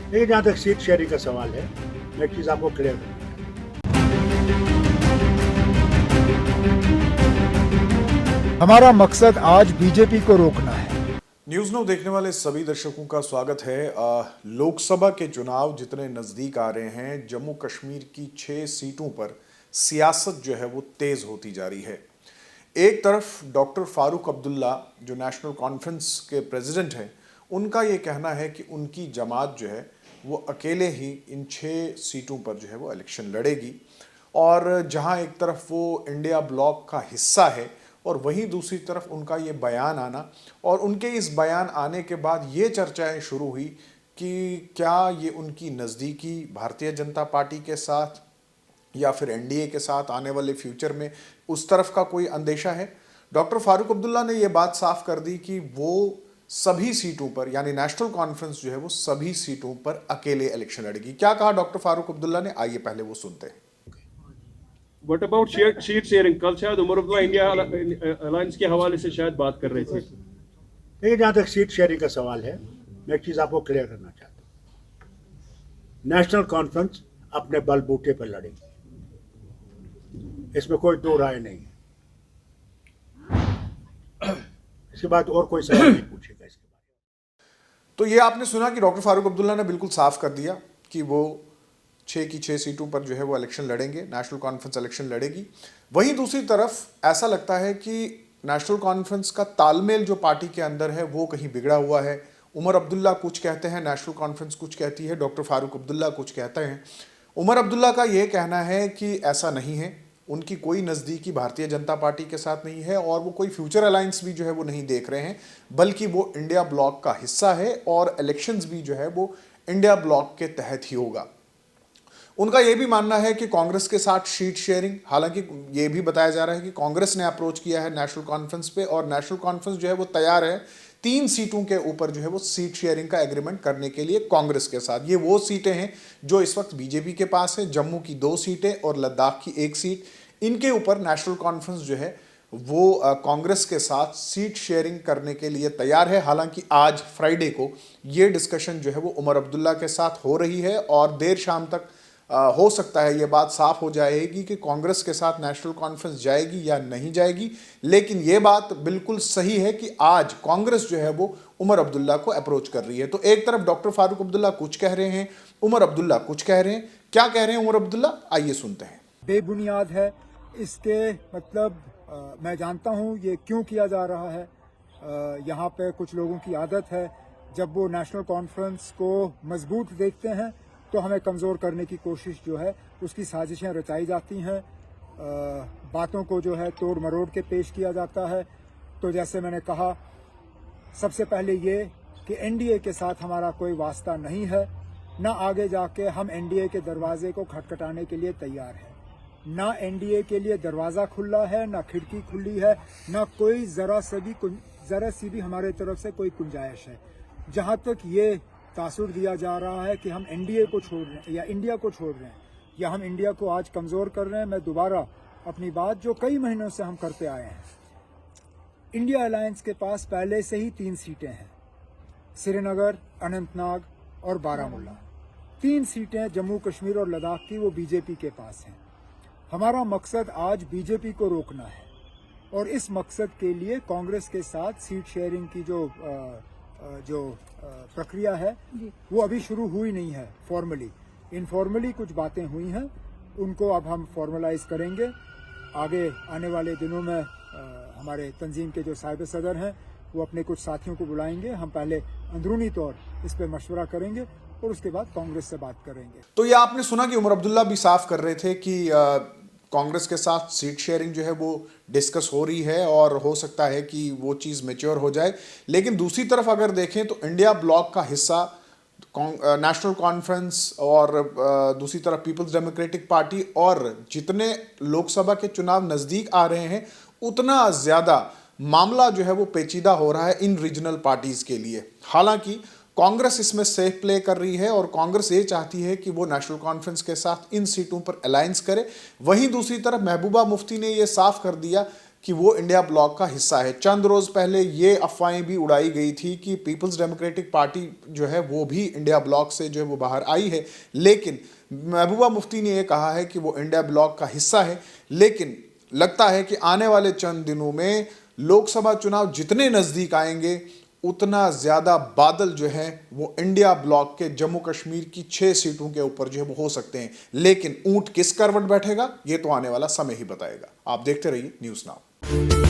देखिए, जहाँ तक सीट शेयरिंग का सवाल है, मैं एक चीज़ आपको क्लियर करूँ। हमारा मकसद आज बीजेपी को रोकना है। न्यूज़ नो देखने वाले सभी दर्शकों का स्वागत है। लोकसभा के चुनाव जितने नज़दीक आ रहे हैं, जम्मू कश्मीर की 6 सीटों पर सियासत जो है वो तेज़ होती जा रही है। एक तरफ डॉक्टर फारूक अब्दुल्ला जो नेशनल कॉन्फ्रेंस के प्रेसिडेंट हैं, उनका ये कहना है कि उनकी जमात जो है वो अकेले ही इन 6 सीटों पर जो है वो इलेक्शन लड़ेगी। और जहां एक तरफ वो इंडिया ब्लॉक का हिस्सा है और वहीं दूसरी तरफ उनका ये बयान आना, और उनके इस बयान आने के बाद ये चर्चाएं शुरू हुई कि क्या ये उनकी नज़दीकी भारतीय जनता पार्टी के साथ या फिर एनडीए के साथ आने वाले फ्यूचर में उस तरफ का कोई अंदेशा है। डॉक्टर फारूक अब्दुल्ला ने यह बात साफ कर दी कि वो सभी सीटों पर, यानी नेशनल कॉन्फ्रेंस जो है वो सभी सीटों पर अकेले इलेक्शन लड़ेगी। क्या कहा डॉक्टर फारूक अब्दुल्ला ने, आइए पहले वो सुनते हैं। What about seat sharing? कल शायद उमर अब्दुल्ला इंडिया अलायंस के हवाले से शायद बात कर रहे थे। देखिए, जहाँ तक सीट शेयरिंग का सवाल है, मैं एक चीज़ आपको क्लियर करना चाहता हूँ। नेशनल कॉन्फ्रेंस अपने बलबूते पर लड़ेगी, इसमें कोई दो राय नहीं है। इसके बाद और कोई सवाल नहीं पूछेगा इसके बाद। तो ये आपने सुना कि डॉक्टर फारूक अब्दुल्ला ने बिल्कुल साफ कर दिया कि वो 6 की 6 सीटों पर जो है वो इलेक्शन लड़ेंगे, नेशनल कॉन्फ्रेंस इलेक्शन लड़ेगी। वहीं दूसरी तरफ ऐसा लगता है कि नेशनल कॉन्फ्रेंस का तालमेल जो पार्टी के अंदर है वो कहीं बिगड़ा हुआ है। उमर अब्दुल्ला कुछ कहते हैं, नेशनल कॉन्फ्रेंस कुछ कहती है, डॉक्टर फारूक अब्दुल्ला कुछ कहते हैं। उमर अब्दुल्ला का ये कहना है कि ऐसा नहीं है, उनकी कोई नज़दीकी भारतीय जनता पार्टी के साथ नहीं है और वो कोई फ्यूचर अलायंस भी जो है वो नहीं देख रहे हैं, बल्कि वो इंडिया ब्लॉक का हिस्सा है और इलेक्शंस भी जो है वो इंडिया ब्लॉक के तहत ही होगा। उनका यह भी मानना है कि कांग्रेस के साथ सीट शेयरिंग, हालांकि यह भी बताया जा रहा है कि कांग्रेस ने अप्रोच किया है नेशनल कॉन्फ्रेंस पे और नेशनल कॉन्फ्रेंस जो है वो तैयार है 3 सीटों के ऊपर जो है वो सीट शेयरिंग का एग्रीमेंट करने के लिए कांग्रेस के साथ। ये वो सीटें हैं जो इस वक्त बीजेपी के पास है, जम्मू की 2 सीटें और लद्दाख की 1 सीट। इनके ऊपर नेशनल कॉन्फ्रेंस जो है वो कांग्रेस के साथ सीट शेयरिंग करने के लिए तैयार है। हालांकि आज फ्राइडे को ये डिस्कशन जो है वो उमर अब्दुल्ला के साथ हो रही है और देर शाम तक हो सकता है ये बात साफ हो जाएगी कि कांग्रेस के साथ नेशनल कॉन्फ्रेंस जाएगी या नहीं जाएगी। लेकिन ये बात बिल्कुल सही है कि आज कांग्रेस जो है वो उमर अब्दुल्ला को अप्रोच कर रही है। तो एक तरफ डॉक्टर फारूक अब्दुल्ला कुछ कह रहे हैं, उमर अब्दुल्ला कुछ कह रहे हैं। क्या कह रहे हैं उमर अब्दुल्ला, आइए सुनते हैं। बेबुनियाद है इसके मतलब मैं जानता हूं ये क्यों किया जा रहा है। यहाँ पे कुछ लोगों की आदत है, जब वो नेशनल कॉन्फ्रेंस को मजबूत देखते हैं तो हमें कमज़ोर करने की कोशिश जो है उसकी साजिशें रचाई जाती हैं। बातों को जो है तोड़ मरोड़ के पेश किया जाता है। तो जैसे मैंने कहा, सबसे पहले ये कि एनडीए के साथ हमारा कोई वास्ता नहीं है, ना आगे जाके हम एनडीए के दरवाजे को खटखटाने के लिए तैयार हैं। ना एनडीए के लिए दरवाज़ा खुला है, ना खिड़की खुली है, ना कोई ज़रा सी भी हमारे तरफ से कोई गुंजाइश है। जहाँ तक ये तासुर दिया जा रहा है कि हम एनडीए को छोड़ रहे हैं या इंडिया को छोड़ रहे हैं या हम इंडिया को आज कमज़ोर कर रहे हैं, मैं दोबारा अपनी बात जो कई महीनों से हम करते आए हैं, इंडिया अलायंस के पास पहले से ही 3 सीटें हैं, श्रीनगर, अनंतनाग और बारामूला। 3 सीटें जम्मू कश्मीर और लद्दाख की वो बीजेपी के पास हैं। हमारा मकसद आज बीजेपी को रोकना है और इस मकसद के लिए कांग्रेस के साथ सीट शेयरिंग की जो प्रक्रिया है वो अभी शुरू हुई नहीं है। फॉर्मली, इनफॉर्मली कुछ बातें हुई हैं, उनको अब हम फॉर्मलाइज करेंगे। आगे आने वाले दिनों में हमारे तंजीम के जो साहिब सदर हैं वो अपने कुछ साथियों को बुलाएंगे। हम पहले अंदरूनी तौर इस पर मशवरा करेंगे और उसके बाद कांग्रेस से बात करेंगे। तो ये आपने सुना कि उमर अब्दुल्ला भी साफ कर रहे थे कि कांग्रेस के साथ सीट शेयरिंग जो है वो डिस्कस हो रही है और हो सकता है कि वो चीज़ मैच्योर हो जाए। लेकिन दूसरी तरफ अगर देखें तो इंडिया ब्लॉक का हिस्सा नेशनल कॉन्फ्रेंस और दूसरी तरफ पीपल्स डेमोक्रेटिक पार्टी, और जितने लोकसभा के चुनाव नज़दीक आ रहे हैं उतना ज़्यादा मामला जो है वो पेचीदा हो रहा है इन रीजनल पार्टीज़ के लिए। हालांकि कांग्रेस इसमें सेफ प्ले कर रही है और कांग्रेस ये चाहती है कि वो नेशनल कॉन्फ्रेंस के साथ इन सीटों पर अलायंस करे। वहीं दूसरी तरफ महबूबा मुफ्ती ने ये साफ कर दिया कि वो इंडिया ब्लॉक का हिस्सा है। चंद रोज पहले ये अफवाहें भी उड़ाई गई थी कि पीपल्स डेमोक्रेटिक पार्टी जो है वो भी इंडिया ब्लॉक से जो है वो बाहर आई है, लेकिन महबूबा मुफ्ती ने ये कहा है कि वो इंडिया ब्लॉक का हिस्सा है। लेकिन लगता है कि आने वाले चंद दिनों में लोकसभा चुनाव जितने नजदीक आएंगे उतना ज्यादा बादल जो है वो इंडिया ब्लॉक के जम्मू कश्मीर की 6 सीटों के ऊपर जो है वो हो सकते हैं। लेकिन ऊंट किस करवट बैठेगा ये तो आने वाला समय ही बताएगा। आप देखते रहिए न्यूज़ नाउ।